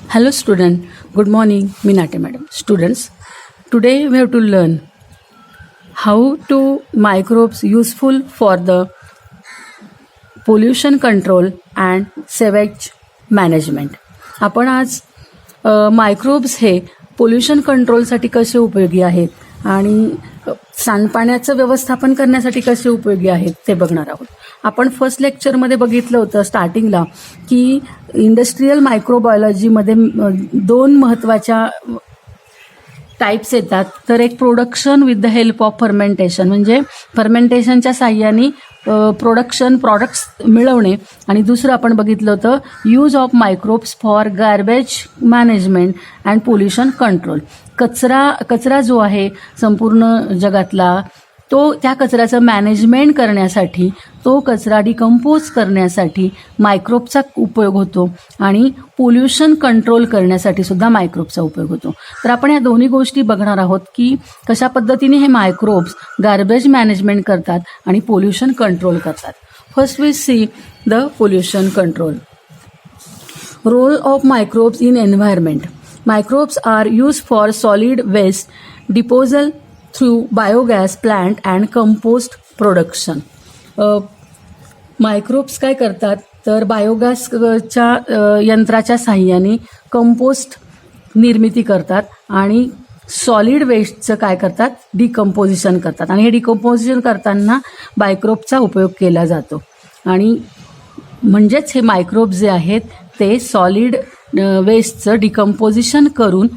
Hello student, good morning, Minate madam. Students, today we have to learn how to microbes useful for the pollution control and sewage management. आपण आज microbes हे pollution कंट्रोलसाठी कसे उपयोगी आहेत आणि सांडपाण्याचं व्यवस्थापन करण्यासाठी कसे उपयोगी आहेत ते बघणार आहोत. आपण फर्स्ट लेक्चरमध्ये बघितलं होतं स्टार्टिंगला की इंडस्ट्रियल मायक्रोबायोलॉजीमध्ये दोन महत्त्वाच्या टाईप्स येतात. तर एक production with the help of fermentation, म्हणजे फर्मेंटेशनच्या साह्याने प्रॉडक्ट्स मिळवणे, आणि दुसरं आपण बघितलं होतं use of microbes for garbage management and pollution control. कचरा जो आहे संपूर्ण जगातला तो त्या कचऱ्याचं मॅनेजमेंट करण्यासाठी, तो कचरा डिकम्पोज करण्यासाठी मायक्रोबचा उपयोग होतो आणि पोल्युशन कंट्रोल करण्यासाठी सुद्धा मायक्रोबचा उपयोग होतो. तर आपण या दोन्ही गोष्टी बघणार आहोत की कशा पद्धतीने हे मायक्रोब्स गार्बेज मॅनेजमेंट करतात आणि पोल्युशन कंट्रोल करतात. First we see the pollution control. Role of microbes in environment. Microbes are use for solid waste disposal through biogas plant and compost production. Microbes काय करतात तर बायोगॅसच्या यंत्राच्या साह्याने कंपोस्ट निर्मिती करतात आणि सॉलिड वेस्टचं काय करतात डिकम्पोजिशन करतात, आणि हे डिकम्पोजिशन करताना मायक्रोबचा उपयोग केला जातो. आणि म्हणजेच हे मायक्रोब जे आहेत ते सॉलिड वेस्टचं डिकम्पोजिशन करून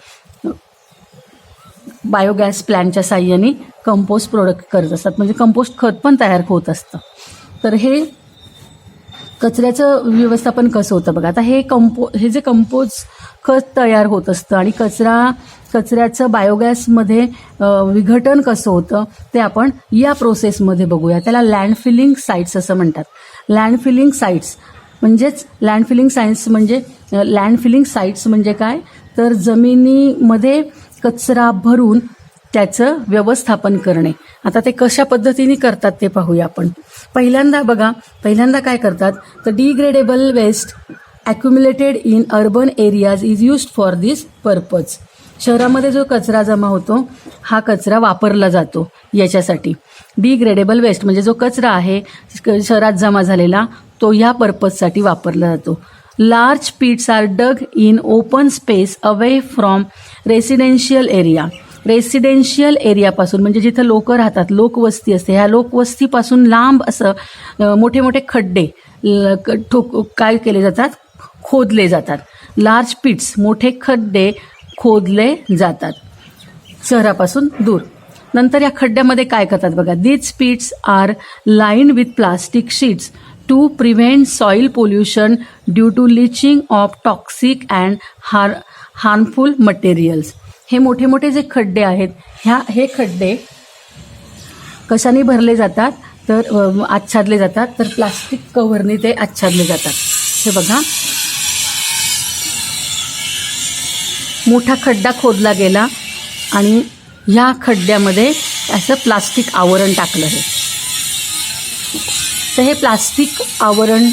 बायोगॅस प्लॅन्टच्या साह्याने कंपोस्ट प्रोडक्ट करत असतात, म्हणजे कंपोस्ट खत पण तयार होत असतं. तर हे कचऱ्याचं व्यवस्थापन कसं होतं बघा. आता हे जे कंपोस्ट खत तयार होत असतं आणि कचऱ्याचं बायोगॅसमध्ये विघटन कसं होतं ते आपण या प्रोसेसमध्ये बघूया. त्याला लँडफिलिंग साईट्स असं म्हणतात. लँडफिलिंग साईट्स म्हणजे काय तर जमिनीमध्ये कचरा भरून त्याचं व्यवस्थापन करणे. आता ते कशा पद्धतीने करतात ते पाहूया आपण. पहिल्यांदा काय करतात तर degradable waste accumulated in urban areas is used for this purpose. शहरामध्ये जो कचरा जमा होतो हा कचरा वापरला जातो याच्यासाठी. डिग्रेडेबल वेस्ट म्हणजे जो कचरा आहे शहरात जमा झालेला तो या पर्पजसाठी वापरला जातो. Large pits are dug in open space away from residential एरियापासून, म्हणजे जिथं लोक राहतात, लोकवस्ती असते, ह्या लोकवस्तीपासून लांब असं मोठे मोठे खड्डे काय केले जातात खोदले जातात. लार्ज पिट्स मोठे खड्डे खोदले जातात शहरापासून दूर. नंतर या खड्ड्यामध्ये काय करतात बघा. These pits are lined with plastic sheets to prevent soil pollution due to leaching of toxic and harmful materials. हे मोठे मोठे जे खड्डे आहेत हे खड्डे कशाने भरले जातात तर आच्छादले जातात, तर प्लास्टिक कव्हरने ते आच्छादले जातात. हे बघा मोठा खड्डा खोदला गेला आणि ह्या खड्ड्यामध्ये असं प्लास्टिक आवरण टाकलं आहे. तर हे प्लास्टिक आवरण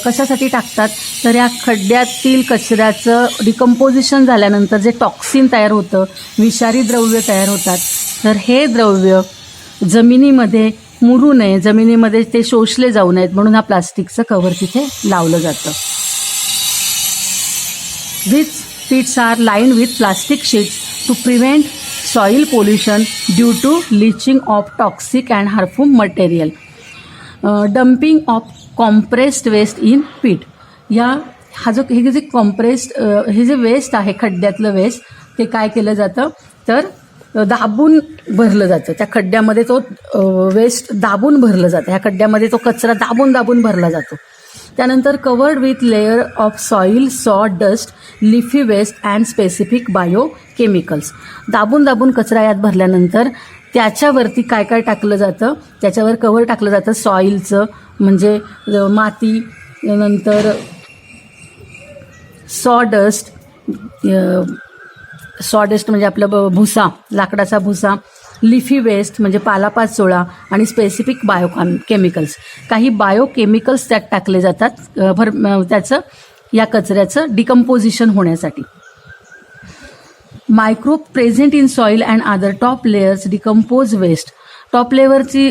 कशासाठी टाकतात तर या खड्ड्यातील कचऱ्याचं डिकम्पोजिशन झाल्यानंतर जे टॉक्सिन तयार होतं, विषारी द्रव्य तयार होतात, तर हे द्रव्य जमिनीमध्ये मुरू नये, जमिनीमध्ये ते शोषले जाऊ नयेत म्हणून हा प्लास्टिकचं कव्हर तिथे लावलं जातं. These pits are lined with plastic sheets to prevent soil pollution due to leaching of toxic and harmful material. Dumping of compressed waste in pit. हे जे वेस्ट आहे खड्ड्यातलं वेस्ट ते काय केलं जातं तर दाबून भरलं जातं. त्या खड्ड्यामध्ये तो वेस्ट दाबून भरलं जातं. ह्या खड्ड्यामध्ये तो कचरा दाबून भरला जातो. त्यानंतर covered with layer of soil, saw, dust, leafy waste and specific bio chemicals. दाबून कचरा यात भरल्याननंतर त्याच्यावरती काय टाकलं जातं, त्याच्यावर कव्हर टाकलं जातं सॉईलचं, म्हणजे माती, नंतर सॉडस्ट म्हणजे आपलं भुसा, लाकडाचा भुसा, लिफी वेस्ट म्हणजे पालापाचोळा, आणि स्पेसिफिक केमिकल्स. काही बायो केमिकल्स त्यात टाकले जातात त्याचं या कचऱ्याचं डिकम्पोजिशन होण्यासाठी. Microbe present in soil and other top layers decompose waste. Top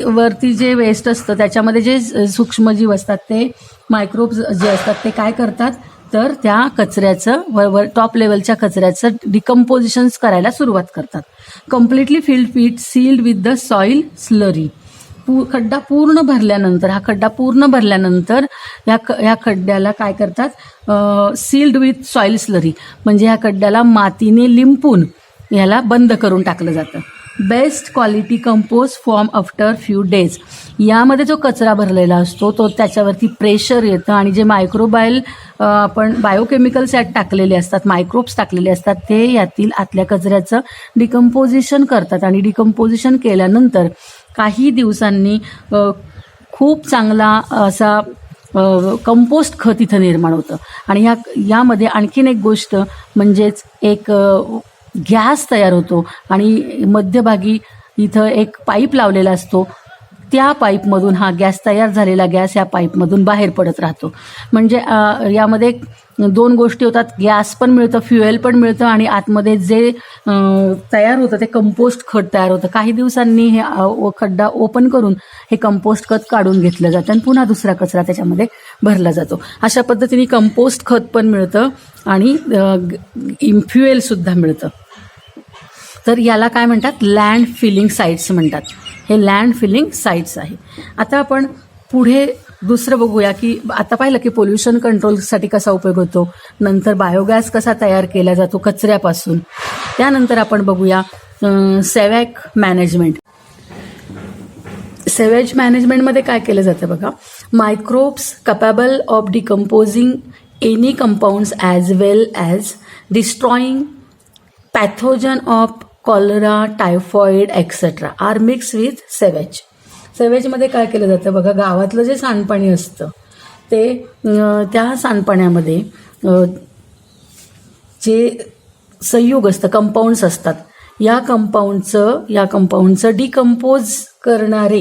वरती जे वेस्ट असतं त्याच्यामध्ये जे सूक्ष्मजीव असतात ते मायक्रोब्स जे असतात ते काय करतात तर त्या कचऱ्याचं टॉप लेवलच्या कचऱ्याचं डिकम्पोजिशन्स करायला सुरुवात करतात. Completely filled pit sealed with the soil slurry. खड्डा पूर्ण भरल्यानंतर ह्या खड्ड्याला काय करतात सील्ड विथ सॉइल स्लरी म्हणजे ह्या खड्ड्याला मातीने लिंपून ह्याला बंद करून टाकलं जातं. Best quality compost form after few days. यामध्ये जो कचरा भरलेला असतो तो त्याच्यावरती प्रेशर येतं आणि जे मायक्रोबायल आपण बायोकेमिकल्स यात टाकलेले असतात, मायक्रोब्स टाकलेले असतात ते यातील आतल्या कचऱ्याचं डिकम्पोजिशन करतात आणि डिकम्पोजिशन केल्यानंतर काही दिवसांनी खूप चांगला असा कंपोस्ट खत इथं निर्माण होतं. आणि यामध्ये आणखीन एक गोष्ट म्हणजेच एक गॅस तयार होतो आणि मध्यभागी इथं एक पाईप लावलेला असतो. त्या पाईपमधून हा गॅस तयार झालेला गॅस या पाईपमधून बाहेर पडत राहतो. म्हणजे यामध्ये 2 गोष्टी होतात, गॅस पण मिळतं, फ्युएल पण मिळतं आणि आतमध्ये जे तयार होतं ते कंपोस्ट खत तयार होतं. काही दिवसांनी हे खड्डा ओपन करून हे कंपोस्ट खत काढून घेतलं जातं आणि पुन्हा दुसरा कचरा त्याच्यामध्ये भरला जातो. अशा पद्धतीने कंपोस्ट खत पण मिळतं आणि फ्युएलसुद्धा मिळतं. तर याला काय म्हणतात लँड फिलिंग साईट्स म्हणतात. हे लँड फिलिंग साईट्स आहे. आता आपण पुढे दुसरं बघूया की आता पाहिलं की पोल्युशन कंट्रोलसाठी कसा उपयोग होतो, नंतर बायोगॅस कसा तयार केला जातो कचऱ्यापासून. त्यानंतर आपण बघूया सेवॅक मॅनेजमेंट. सेवेज मॅनेजमेंटमध्ये काय केलं जातं बघा. Microbes capable of decomposing any compounds as well as destroying pathogen of cholera, typhoid etcetera are mix with sewage. सेवेजमध्ये काय केलं जातं बघा, गावातलं जे सांडपाणी असतं ते त्या सांडपाण्यामध्ये जे संयुग असतं, कंपाऊंड्स असतात, या कंपाऊंडचं डिकम्पोज करणारे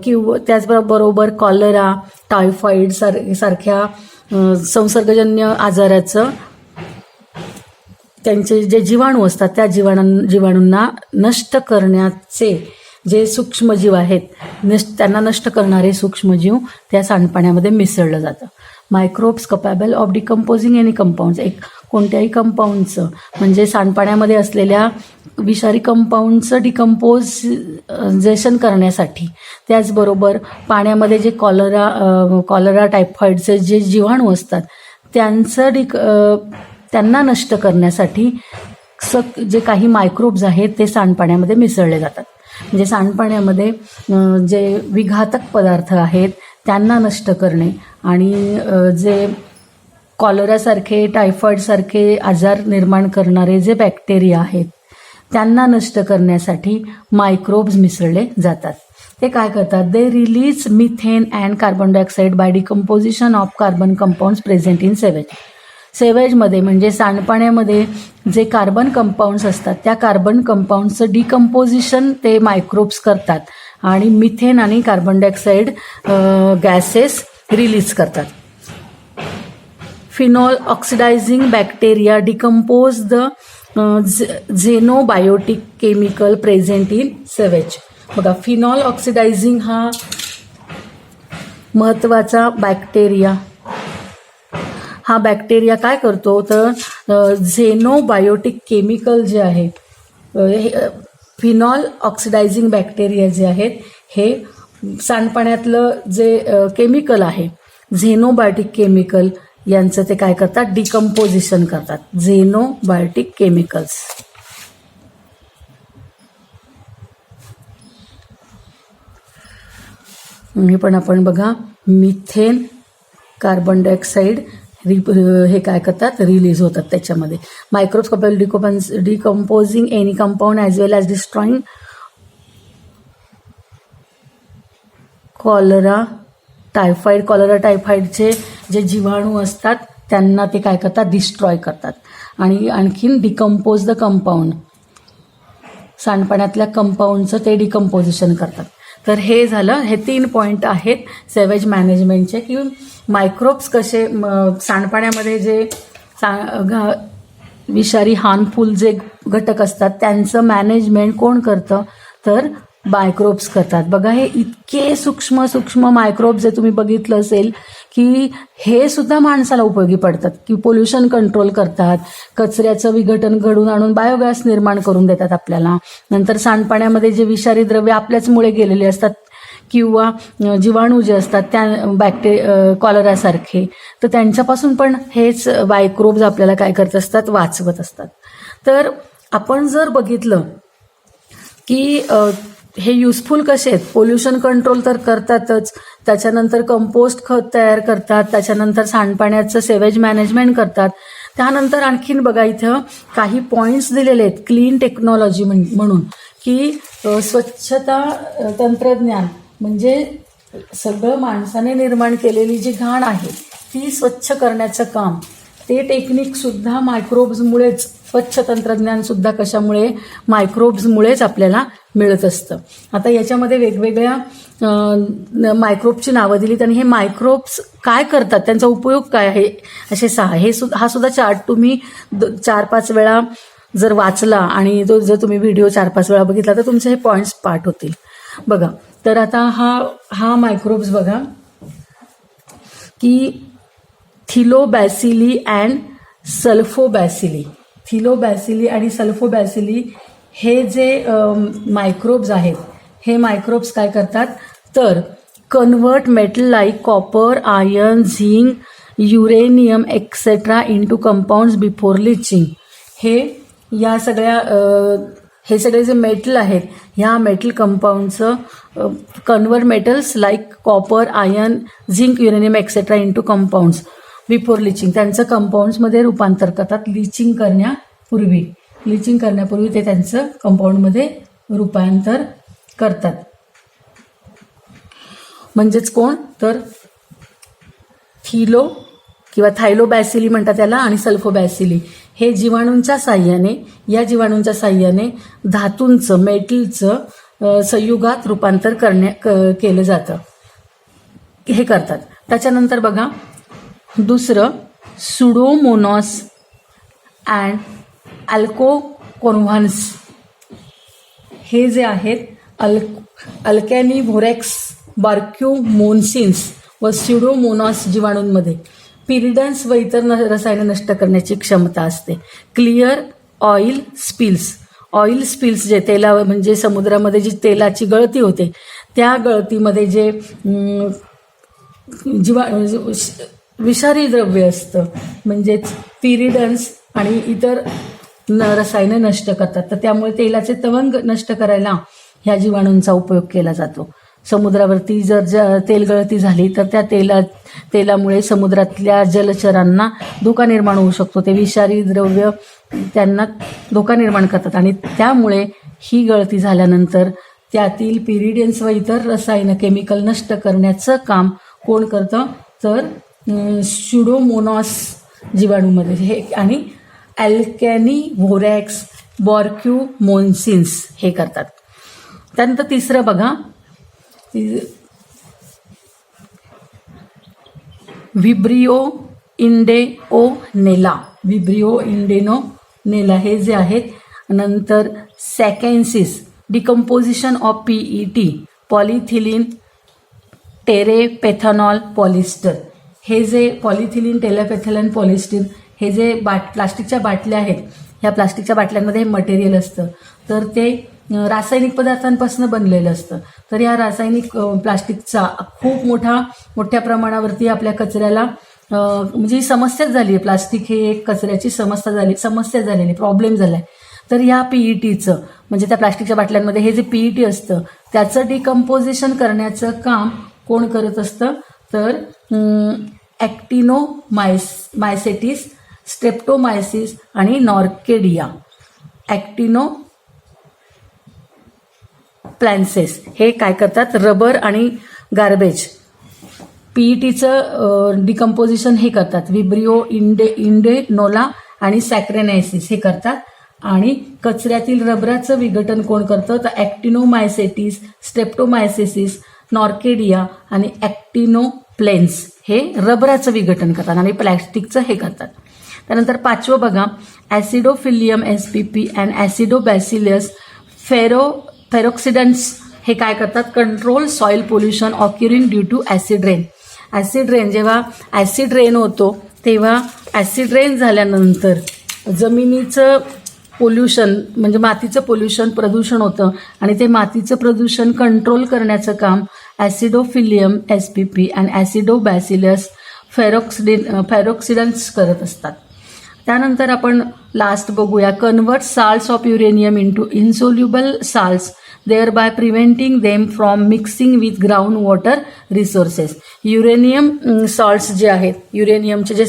किंवा त्याचबरोबर कॉलरा, टायफॉइड सारख्या संसर्गजन्य आजाराचं त्यांचे जे जीवाणू असतात त्या जीवाणूंना नष्ट करण्याचे जे सूक्ष्मजीव आहेत त्यांना नष्ट करणारे सूक्ष्मजीव त्या सांडपाण्यामध्ये मिसळलं जातं. Microbes capable of decomposing any compounds. कोणत्याही कंपाऊंडचं म्हणजे सांडपाण्यामध्ये असलेल्या विषारी कंपाऊंडचं डिकम्पोजेशन करण्यासाठी, त्याचबरोबर पाण्यामध्ये जे कॉलरा टायफॉइडचे जे जीवाणू असतात त्यांना नष्ट करण्यासाठी जे काही मायक्रोब्स आहेत ते सांडपाण्यामध्ये मिसळले जातात. म्हणजे सांडपाण्यामध्ये जे विघातक पदार्थ आहेत त्यांना नष्ट करणे आणि जे कॉलरासारखे, टायफॉइडसारखे आजार निर्माण करणारे जे बॅक्टेरिया आहेत त्यांना नष्ट करण्यासाठी मायक्रोब्स मिसळले जातात. ते काय करतात, they release methane and carbon dioxide by decomposition of carbon compounds present in sewage. सेवेजमध्ये म्हणजे सांडपाण्यामध्ये जे कार्बन कंपाऊंड्स असतात त्या कार्बन कंपाऊंड्सचं डिकम्पोजिशन ते मायक्रोब्स करतात आणि मिथेन आणि कार्बन डायऑक्साईड गॅसेस रिलीज करतात. Phenol oxidizing bacteria decompose the xenobiotic chemical present in sewage. बघा, फिनॉल ऑक्सिडायझिंग हा महत्त्वाचा बॅक्टेरिया. हा बॅक्टेरिया काय करतो तर झेनोबायोटिक केमिकल जे आहे, फिनॉल ऑक्सिडायझिंग बॅक्टेरिया जे आहेत हे सांडपाण्यातलं जे केमिकल आहे झेनोबायोटिक केमिकल यांचं ते काय करतात, डिकम्पोजिशन करतात. झेनोबायोटिक केमिकल्स. हे पण आपण बघा, मिथेन, कार्बन डायऑक्साईड हे काय करतात, रिलीज होतात त्याच्यामध्ये. Microbes capable decomposing any compound as well as destroying cholera टायफॉइडचे जे जीवाणू असतात त्यांना ते काय करतात, डिस्ट्रॉय करतात. आणि आणखीन डिकम्पोज द कंपाऊंड, सांडपाण्यातल्या कंपाऊंडचं ते डिकम्पोजिशन करतात. तर हे झालं, हे 3 पॉईंट आहेत सेवेज मॅनेजमेंटचे, की मायक्रोब्स कसे सांडपाण्यामध्ये जे विषारी हार्मफुल जे घटक असतात त्यांचं मॅनेजमेंट कोण करतं, तर मायक्रोब्स करतात. बघा, हे इतके सूक्ष्म सूक्ष्म मायक्रोब्स जे तुम्ही बघितलं असेल की हे सुद्धा माणसाला उपयोगी पडतात, की पोल्युशन कंट्रोल करतात, कचऱ्याचं विघटन घडून आणून बायोगॅस निर्माण करून देतात आपल्याला. नंतर सांडपाण्यामध्ये जे विषारी द्रव्य आपल्याचमुळे गेलेले असतात किंवा जीवाणू जे असतात त्या कॉलरासारखे, तर त्यांच्यापासून पण हेच मायक्रोब्स आपल्याला काय करत असतात, वाचवत असतात. तर आपण जर बघितलं की हे युजफुल कसे आहेत, पोल्युशन कंट्रोल तर करतातच, त्याच्यानंतर कंपोस्ट खत तयार करतात, त्याच्यानंतर सांडपाण्याचं सेवेज मॅनेजमेंट करतात. त्यानंतर आणखीन बघा, इथं काही पॉईंट्स दिलेले आहेत क्लीन टेक्नॉलॉजी म्हणून, की स्वच्छता तंत्रज्ञान म्हणजे सगळं माणसाने निर्माण केलेली जी घाण आहे ती स्वच्छ करण्याचं काम, ते टेक्निक सुद्धा मायक्रोब्समुळेच, स्वच्छ तंत्रज्ञान सुद्धा कशामुळे, मायक्रोब्समुळेच आपल्याला मिळत असतं. आता याच्यामध्ये वेगवेगळ्या मायक्रोबची नावं दिलीत आणि हे मायक्रोब्स काय करतात, त्यांचा उपयोग काय आहे, असे 6. हा सुद्धा चार्ट तुम्ही 4-5 वेळा जर वाचला आणि तो जर तुम्ही व्हिडिओ 4-5 वेळा बघितला तर तुमचे हे पॉईंट्स पाठ होतील. बघा, तर आता हा मायक्रोब्स बघा, की थिलोबॅसिली अँड सल्फोबॅसिली. थिलोबॅसिली आणि सल्फोबॅसिली हे जे मायक्रोब्स आहेत, हे मायक्रोब्स काय करतात, तर convert metal like copper, iron, zinc, uranium etcetera into compounds before leaching. हे सगळे जे मेटल आहेत, ह्या मेटल कंपाऊंडचं convert metals like copper, iron, zinc, uranium etcetera into compounds before leaching, त्यांचं कंपाऊंड्समध्ये रूपांतर करतात. लिचिंग करण्यापूर्वी ते त्यांचं कंपाऊंडमध्ये रूपांतर करतात. म्हणजेच कोण, तर थिलो किंवा थायलोबॅसिली म्हणतात त्याला, आणि सल्फोबॅसिली हे जीवाणूंच्या साह्याने धातूंचं, मेटलचं संयुगात रूपांतर केलं जातं, हे करतात. त्याच्यानंतर बघा, दुसरं सुडोमोनॉस अँड अल्कोकॉन्व्हान्स, हे जे आहेत अल्कॅनिव्होरेक्स, बार्क्युमोन्सिन्स व स्युडोमोनॉस जीवाणूंमध्ये पिरिडन्स व इतर रसायने नष्ट करण्याची क्षमता असते. क्लिअर ऑइल स्पिल्स जे म्हणजे समुद्रामध्ये जी तेलाची गळती होते, त्या गळतीमध्ये जे विषारी द्रव्य असतं, म्हणजेच पिरिडन्स आणि इतर रसायने नष्ट करतात. तर त्यामुळे तेलाचे तवंग नष्ट करायला ह्या जीवाणूंचा उपयोग केला जातो. समुद्रावरती जर तेलगळती झाली तर त्या तेलामुळे समुद्रातल्या जलचरांना धोका निर्माण होऊ शकतो. ते विषारी द्रव्य त्यांना धोका निर्माण करतात आणि त्यामुळे ही गळती झाल्यानंतर त्यातील पिरिडियन्स व इतर रसायनं, केमिकल नष्ट करण्याचं काम कोण करतं, तर स्युडोमोनॉस जीवाणूमध्ये हे आणि अल्कॅनिव्होरॅक्स, बार्क्युमोन्सिन्स हे करतात. त्यानंतर तिसरं बघा, व्हिब्रिओ इंडेनोनेला हे जे आहेत. नंतर sakaiensis, decomposition of PET, polyethylene terephthalate polyester, हे जे पॉलिथिलीन टेरेपेथनॉल पॉलिस्टर हे जे प्लास्टिकच्या बाटल्या आहेत, ह्या प्लास्टिकच्या बाटल्यांमध्ये हे मटेरियल असतं, तर ते रासायनिक पदार्थांपासून बनलेलं असतं. तर या रासायनिक प्लास्टिकचा खूप मोठ्या प्रमाणावरती आपल्या कचऱ्याला म्हणजे समस्याच झाली आहे. प्लास्टिक हे एक कचऱ्याची समस्या झालेली, प्रॉब्लेम झाला आहे. तर या PETचं म्हणजे त्या प्लास्टिकच्या बाटल्यांमध्ये हे जे PET असतं त्याचं डिकम्पोजिशन करण्याचं काम कोण करत असतं, तर ॲक्टिनोमायसेटिस, स्ट्रेप्टोमायसिस आणि नॉर्केडिया. प्लॅन्सेस हे काय करतात, रबर आणि गार्बेज PETचं डिकम्पोजिशन हे करतात. व्हिब्रिओ इंडेनोला आणि सॅक्रेनायसिस हे करतात. आणि कचऱ्यातील रबराचं विघटन कोण करतं तर ॲक्टिनोमायसेटिस, स्ट्रेप्टोमायसिस, नॉर्केडिया आणि ॲक्टिनोप्लेन्स हे रबराचं विघटन करतात आणि प्लॅस्टिकचं हे करतात. त्यानंतर 5वं बघा, ॲसिडोफिलियम एसपीपी अँड ॲसिडोबॅसिलस फेरोक्सिडन्स हे काय करतात, control soil pollution occurring due to acid rain. Acid rain, जेव्हा ॲसिड रेन होतो तेव्हा ॲसिड रेन झाल्यानंतर जमिनीचं पोल्युशन म्हणजे मातीचं पोल्युशन प्रदूषण होतं आणि ते मातीचं प्रदूषण कंट्रोल करण्याचं काम ॲसिडोफिलियम एसपीपी अँड ॲसिडोबॅसिलस फेरोक्सिडन्स करत असतात. त्यानंतर आपण लास्ट बघूया, convert salts of uranium into insoluble salts thereby preventing them from mixing with ground water resources. Uranium salts जे आहेत, युरेनियमचे जे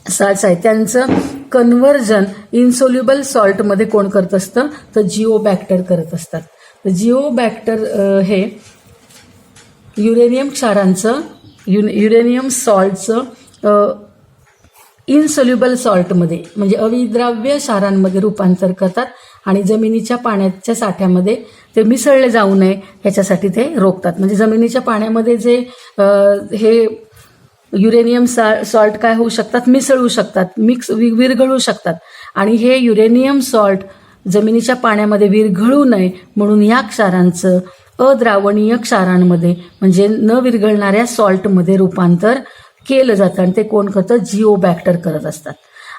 साल्ट्स आहेत त्यांचं कन्व्हर्जन इन्सोल्युबल सॉल्टमध्ये कोण करत असतं तर जिओबॅक्टर करत असतात. तर जिओबॅक्टर हे युरेनियम क्षारांचं युरेनियम सॉल्टचं इनसोल्युबल सॉल्टमध्ये म्हणजे अविद्राव्य क्षारांमध्ये रूपांतर करतात आणि जमिनीच्या पाण्याच्या साठ्यामध्ये ते मिसळले जाऊ नये याच्यासाठी ते रोखतात. म्हणजे जमिनीच्या पाण्यामध्ये जे हे युरेनियम सॉल्ट काय होऊ शकतात, मिसळू शकतात, विरघळू शकतात आणि हे युरेनियम सॉल्ट जमिनीच्या पाण्यामध्ये विरघळू नये म्हणून या क्षारांचं अद्रावणीय क्षारांमध्ये म्हणजे न विरघळणाऱ्या सॉल्टमध्ये रूपांतर केलं जातं आणि ते कोण करतं, जिओबॅक्टर करत असतात.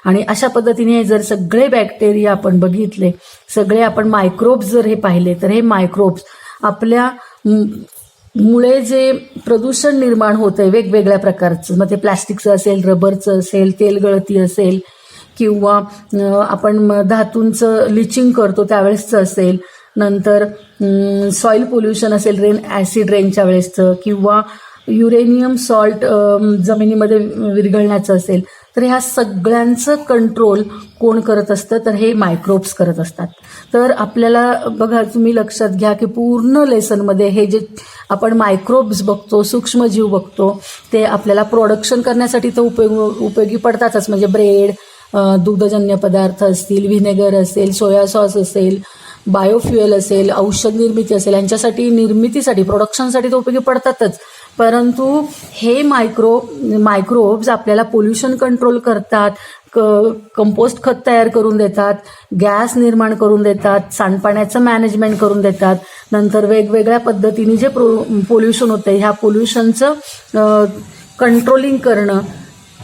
आणि अशा पद्धतीने जर सगळे बॅक्टेरिया आपण बघितले, सगळे आपण मायक्रोब्स जर हे पाहिले तर हे मायक्रोब्स आपल्या मुळे जे प्रदूषण निर्माण होतंय वेगवेगळ्या प्रकारचं, मग ते प्लॅस्टिकचं असेल, रबरचं असेल, तेलगळती असेल किंवा आपण धातूंचं लिचिंग करतो त्यावेळेसचं असेल, नंतर सॉइल पोल्युशन असेल ॲसिड रेनच्या वेळेसचं किंवा युरेनियम सॉल्ट जमिनीमध्ये विरघळण्याचं असेल, तर ह्या सगळ्यांचं कंट्रोल कोण करत असतं तर हे मायक्रोब्स करत असतात. तर आपल्याला बघा, तुम्ही लक्षात घ्या की पूर्ण लेसनमध्ये हे जे आपण मायक्रोब्स बघतो, सूक्ष्मजीव बघतो, ते आपल्याला प्रोडक्शन करण्यासाठी तर उपयोगी पडतातच. म्हणजे ब्रेड, दुग्धजन्य पदार्थ असतील, व्हिनेगर असेल, सोया सॉस असेल, बायोफ्युएल असेल, औषध निर्मिती असेल, यांच्यासाठी निर्मितीसाठी प्रोडक्शनसाठी तर उपयोगी पडतातच. परंतु हे मायक्रोब्स आपल्याला पोल्युशन कंट्रोल करतात, कंपोस्ट खत तयार करून देतात, गॅस निर्माण करून देतात, सांडपाण्याचं मॅनेजमेंट करून देतात. नंतर वेगवेगळ्या पद्धतीने जे पोल्युशन होतं ह्या पोल्युशनचं कंट्रोलिंग करणं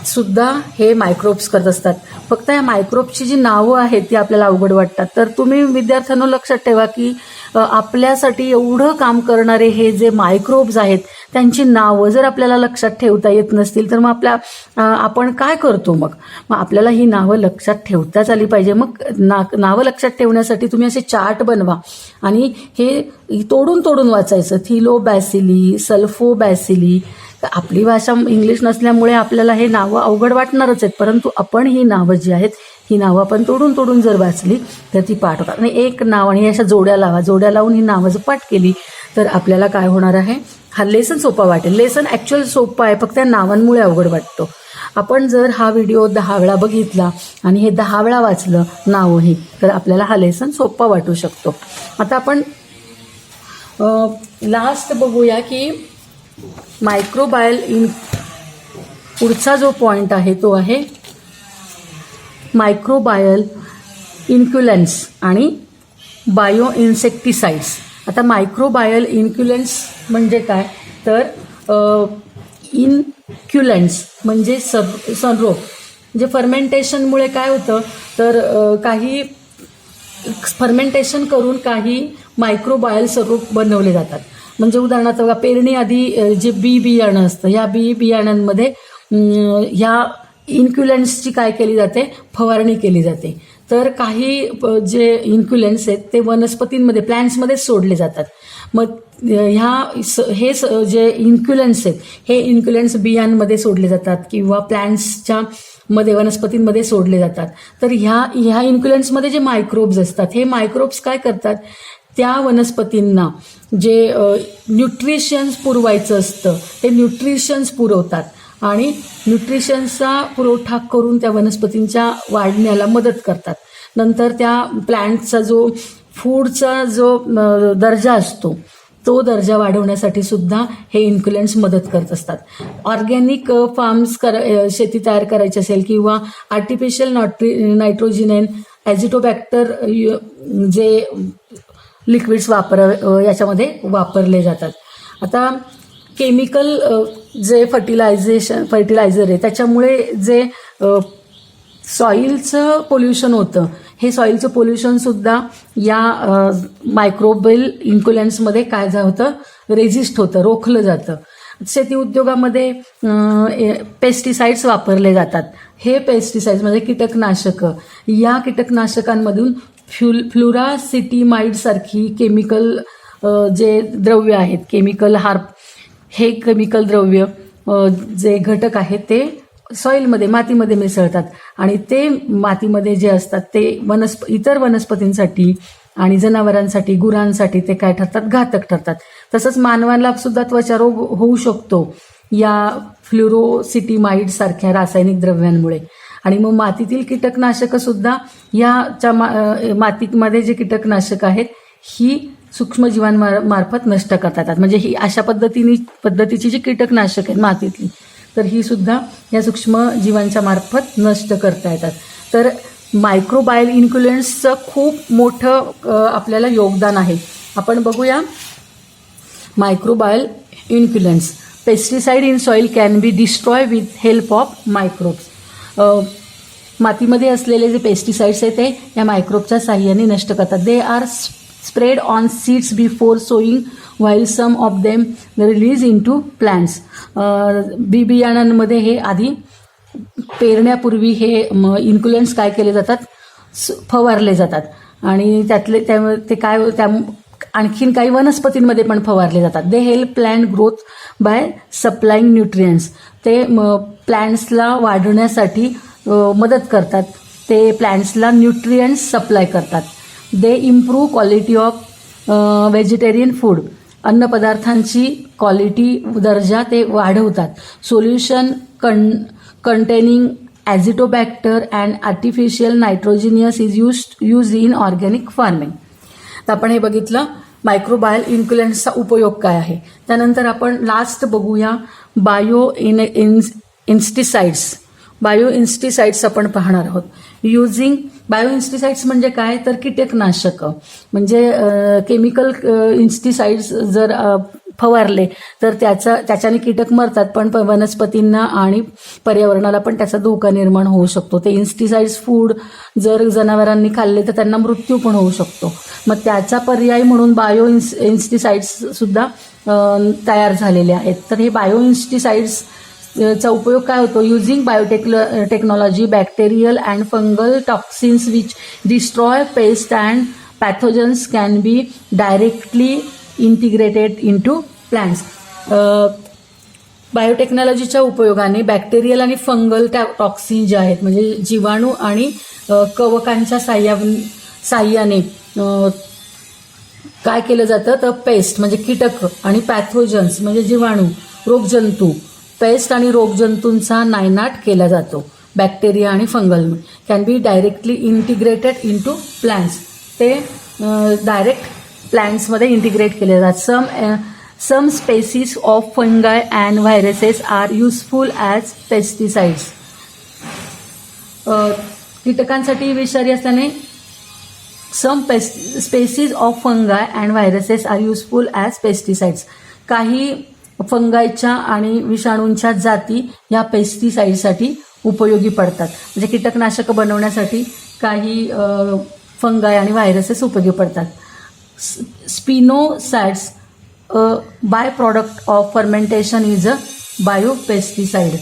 सुद्धा हे मायक्रोब्स करत असतात. फक्त या मायक्रोब्सची जी नावं आहेत ती आपल्याला अवघड वाटतात. तर तुम्ही विद्यार्थ्यांनो लक्षात ठेवा की आपल्यासाठी एवढं काम करणारे हे जे मायक्रोब्स आहेत त्यांची नावं जर आपल्याला लक्षात ठेवता येत नसतील तर मग आपण काय करतो, मग आपल्याला ही नावं लक्षात ठेवताच आली पाहिजे. मग नावं लक्षात ठेवण्यासाठी तुम्ही असे चार्ट बनवा आणि हे तोडून वाचायचं. थिलोबॅसिली, सल्फोबॅसिली. आपली भाषा इंग्लिश नसल्यामुळे आपल्याला हे नावं अवघड वाटणारच आहेत, परंतु आपण ही नावं जी आहेत ही नावं आपण तोडून जर वाचली तर ती पाठ होतात. आणि एक नाव आणि अशा जोड्या लावून ही नावं जर पाठ केली तर आपल्याला काय होणार आहे, हा लेसन सोपा वाटेल. लेसन ॲक्च्युअल सोपा आहे, फक्त त्या नावांमुळे अवघड वाटतो. आपण जर हा व्हिडिओ 10 वेळा बघितला आणि हे 10 वेळा वाचलं नावही, तर आपल्याला हा लेसन सोपा वाटू शकतो. आता आपण लास्ट बघूया की मायक्रोबायल पुढचा जो पॉइंट आहे तो आहे मायक्रोबायल इन्क्युलन्स आणि बायो इन्सेक्टिसाइड्स. आता मायक्रोबायल इन्क्युलन्स म्हणजे काय तर इन्क्युलन्स म्हणजे संरोग. म्हणजे फर्मेंटेशनमुळे काय होतं तर काही फर्मेंटेशन करून काही मायक्रोबायल संरोग बनवले जातात. म्हणजे उदाहरणार्थ बघा, पेरणी आधी जे बियाणं असतं या बियाण्यांमध्ये ह्या इन्क्युलन्सची काय केली जाते, फवारणी केली जाते. तर काही जे इन्क्युलन्स आहेत ते वनस्पतींमध्ये प्लॅन्ट्समध्ये सोडले जातात. मग हे जे इन्क्युलन्स आहेत हे इन्क्युलन्स बियांमध्ये सोडले जातात किंवा प्लॅन्ट्सच्या मध्ये वनस्पतींमध्ये सोडले जातात. तर ह्या इन्क्युलन्समध्ये जे मायक्रोब्स असतात हे मायक्रोब्स काय करतात, त्या वनस्पतींना जे न्यूट्रिशन्स पुरवायचं असतं ते न्यूट्रिशन्स पुरवतात आणि न्यूट्रिशनचा पुरवठा करून त्या वनस्पतींच्या वाढण्याला मदत करतात. नंतर त्या प्लॅन्टचा जो फूडचा जो दर्जा असतो तो दर्जा वाढवण्यासाठी सुद्धा हे इन्क्युलंट्स मदत करत असतात. ऑर्गॅनिक फार्म्स शेती तयार करायची असेल किंवा आर्टिफिशियल नायट्रोजन अँड ॲझिटोबॅक्टर जे लिक्विड्स याच्यामध्ये वापरले जातात. आता केमिकल जे फर्टिलायझर आहे त्याच्यामुळे जे सॉईलचं पोल्युशन होतं, हे सॉईलचं पोल्युशन सुद्धा या मायक्रोबियल इन्क्युलंट्समध्ये काय होतं, रेजिस्ट होतं, रोखलं जातं. शेती उद्योगामध्ये पेस्टिसाइड्स वापरले जातात. हे पेस्टिसाइड्स म्हणजे कीटकनाशकं, या कीटकनाशकांमधून फ्लुरासिटीमाइड सारखी केमिकल जे द्रव्य आहेत, हे केमिकल द्रव्य जे घटक आहेत ते सॉईलमध्ये मातीमध्ये मिसळतात आणि ते मातीमध्ये जे असतात ते इतर वनस्पतींसाठी आणि जनावरांसाठी, गुरांसाठी ते काय ठरतात, घातक ठरतात. तसंच मानवाला सुद्धा त्वचारोग होऊ शकतो या फ्लुरोसिटीमाइड सारख्या रासायनिक द्रव्यांमुळे. आणि मग मातीतील कीटकनाशकं सुद्धा मातीमध्ये जे कीटकनाशक आहेत ही सूक्ष्मजीवांमार्फत नष्ट करता येतात. म्हणजे ही अशा पद्धतीची जी कीटकनाशक आहेत मातीतली, तर ही सुद्धा या सूक्ष्मजीवांच्या मार्फत नष्ट करता येतात. तर मायक्रोबायल इन्क्युलंट्सचं खूप मोठं आपल्याला योगदान आहे. आपण बघूया microbial inoculants. Pesticide in soil can be destroy with help of microbes. मातीमध्ये असलेले जे पेस्टिसाइड्स आहेत ते या मायक्रोबच्या साह्याने नष्ट करतात. They are spread on seeds before sowing while some of them release into plants. बियाणांमध्ये हे आधी पेरण्यापूर्वी हे इन्क्युलंट्स काय केले जातात, फवारले जातात आणि ते काय आणखीन काही वनस्पतींमध्ये पण फवारले जातात. They help plant growth by supplying nutrients. ते प्लॅन्ट्सला वाढवण्यासाठी मदत करतात. ते प्लॅन्ट्सला न्यूट्रियंट्स सप्लाय करतात. They improve quality of vegetarian food. अन्नपदार्थांची क्वालिटी, दर्जा ते वाढवतात. Solution containing azotobacter and artificial nitrogenous is use in organic farming. तर आपण हे बघितलं मायक्रोबायल इन्क्युलंट्सचा उपयोग काय आहे. त्यानंतर आपण लास्ट बघूया बायोइन्स्टिसाइड्स आपण पाहणार आहोत. युझिंग बायोइन्स्टिसाइड्स म्हणजे काय, तर कीटकनाशकं. म्हणजे केमिकल इन्स्टिसाइड्स जर फवारले तर त्याच्याने कीटक मरतात, पण वनस्पतींना आणि पर्यावरणाला पण त्याचा धोका निर्माण होऊ शकतो. ते इन्स्टिसाइड्स फूड जर जनावरांनी खाल्ले तर त्यांना मृत्यू पण होऊ शकतो. मग त्याचा पर्याय म्हणून इन्स्टिसाइड्स सुद्धा तयार झालेले आहेत. तर हे बायोइन्स्टिसाइड्स चा उपयोग काय होतो, using biotechnology bacterial and fungal toxins which destroy pest and pathogens can be directly integrated into plants. बायोटेक्नॉलॉजीच्या उपयोगाने बॅक्टेरियल आणि फंगल टॉक्सिन जे आहेत, म्हणजे जीवाणू आणि कवकांच्या साह्याने काय केलं जातं, तर पेस्ट म्हणजे कीटक आणि पॅथोजन्स म्हणजे जीवाणू, रोगजंतू, पेस्ट आणि रोगजंतूंचा नायनाट केला जातो. बॅक्टेरिया आणि fungal can be directly integrated into plants. ते डायरेक्ट प्लांट्समध्ये इंटिग्रेट केले जातात. Some species of fungi and viruses are useful as pesticides. कीटकांसाठी विषारी असल्याने some species of fungi and viruses are useful as pesticides. काही फंगायच्या आणि विषाणूंच्या जाती या पेस्टिसाइडसाठी उपयोगी पडतात. म्हणजे कीटकनाशकं बनवण्यासाठी काही फंगाय आणि व्हायरसेस उपयोगी पडतात. Spinosads by product of fermentation is a biopesticide.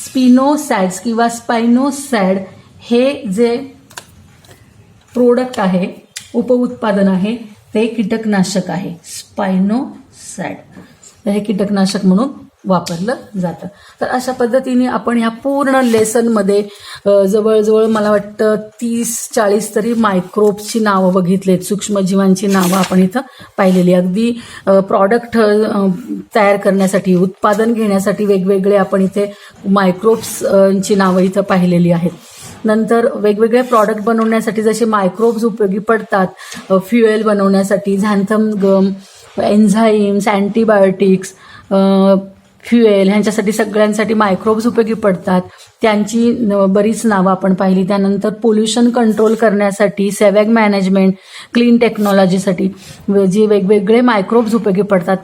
Spinosads किंवा स्पायनोसॅड हे जे प्रोडक्ट आहे, उपउत्पादन आहे, ते कीटकनाशक आहे. स्पायनोसॅड हे कीटकनाशक म्हणून वापरलं जातं. तर अशा पद्धतीने आपण ह्या पूर्ण लेसनमध्ये जवळजवळ मला वाटतं 30-40 तरी मायक्रोब्सची नावं बघितलेत, सूक्ष्मजीवांची नावं आपण इथं पाहिलेली. अगदी प्रॉडक्ट तयार करण्यासाठी, उत्पादन घेण्यासाठी वेगवेगळे आपण इथे मायक्रोब्सची नावं इथं पाहिलेली आहेत. नंतर वेगवेगळे प्रॉडक्ट बनवण्यासाठी जसे मायक्रोब्स उपयोगी पडतात, फ्युएल बनवण्यासाठी झॅन्थम गम, एन्झाईम्स, अँटीबायोटिक्स, फ्युएल ह्यांच्यासाठी सगळ्यांसाठी मायक्रोब्स उपयोगी पडतात. त्यांची बरीच नावं आपण पाहिली. त्यानंतर पोल्युशन कंट्रोल करण्यासाठी, सेवॅग मॅनेजमेंट, क्लीन टेक्नॉलॉजीसाठी जे वेगवेगळे मायक्रोब्स उपयोगी पडतात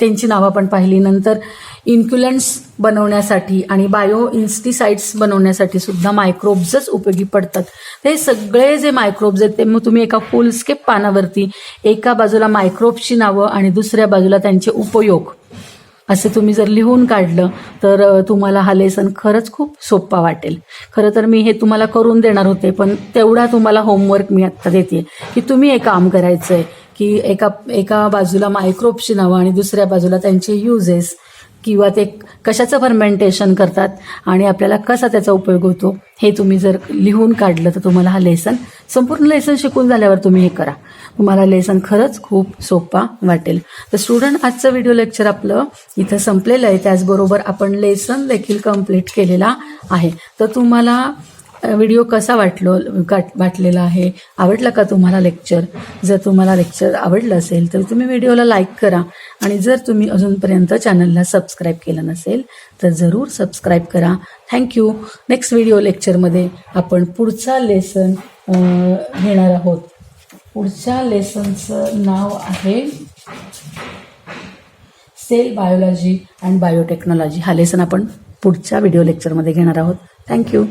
त्यांची नावं आपण पाहिली. नंतर इन्क्युलंट्स बनवण्यासाठी आणि बायो इन्स्टिसाइड्स बनवण्यासाठी सुद्धा मायक्रोब्सच उपयोगी पडतात. हे सगळे जे मायक्रोब्स आहेत ते मग तुम्ही एका फुलस्केप पानावरती एका बाजूला मायक्रोब्सची नावं आणि दुसऱ्या बाजूला त्यांचे उपयोग असे तुम्ही जर लिहून काढलं तर तुम्हाला हा लेसन खरंच खूप सोपा वाटेल. खरं तर मी हे तुम्हाला करून देणार होते, पण तेवढा तुम्हाला होमवर्क मी आत्ता देते की तुम्ही एक काम करायचं आहे की एका बाजूला मायक्रोब्सची नावं आणि दुसऱ्या बाजूला त्यांचे युजेस किंवा ते कशाचं फर्मेंटेशन करतात आणि आपल्याला कसा त्याचा उपयोग होतो हे तुम्ही जर लिहून काढलं तर तुम्हाला हा लेसन, संपूर्ण लेसन शिकून झाल्यावर तुम्ही हे करा. तुम्हाला लेसन खरंच खूप सोपा वाटेल. तर स्टुडंट, आजचं व्हिडिओ लेक्चर आपलं इथं संपलेलं आहे. त्याचबरोबर आपण लेसन देखील कंप्लीट केलेला आहे. तर तुम्हाला व्हिडिओ कसा वाटलेला आहे, आवडला का तुम्हाला लेक्चर? जर तुम्हाला लेक्चर आवडलं असेल तर तुम्ही व्हिडिओला लाईक करा आणि जर तुम्ही अजूनपर्यंत चॅनलला सबस्क्राईब केलं नसेल तर जरूर सबस्क्राईब करा. थँक्यू. नेक्स्ट व्हिडिओ लेक्चरमध्ये आपण पुढचा लेसन घेणार आहोत. पुढच्या लेसनचं नाव आहे सेल बायोलॉजी अँड बायोटेक्नॉलॉजी. हा लेसन आपण पुढच्या व्हिडिओ लेक्चरमध्ये घेणार आहोत. थँक्यू.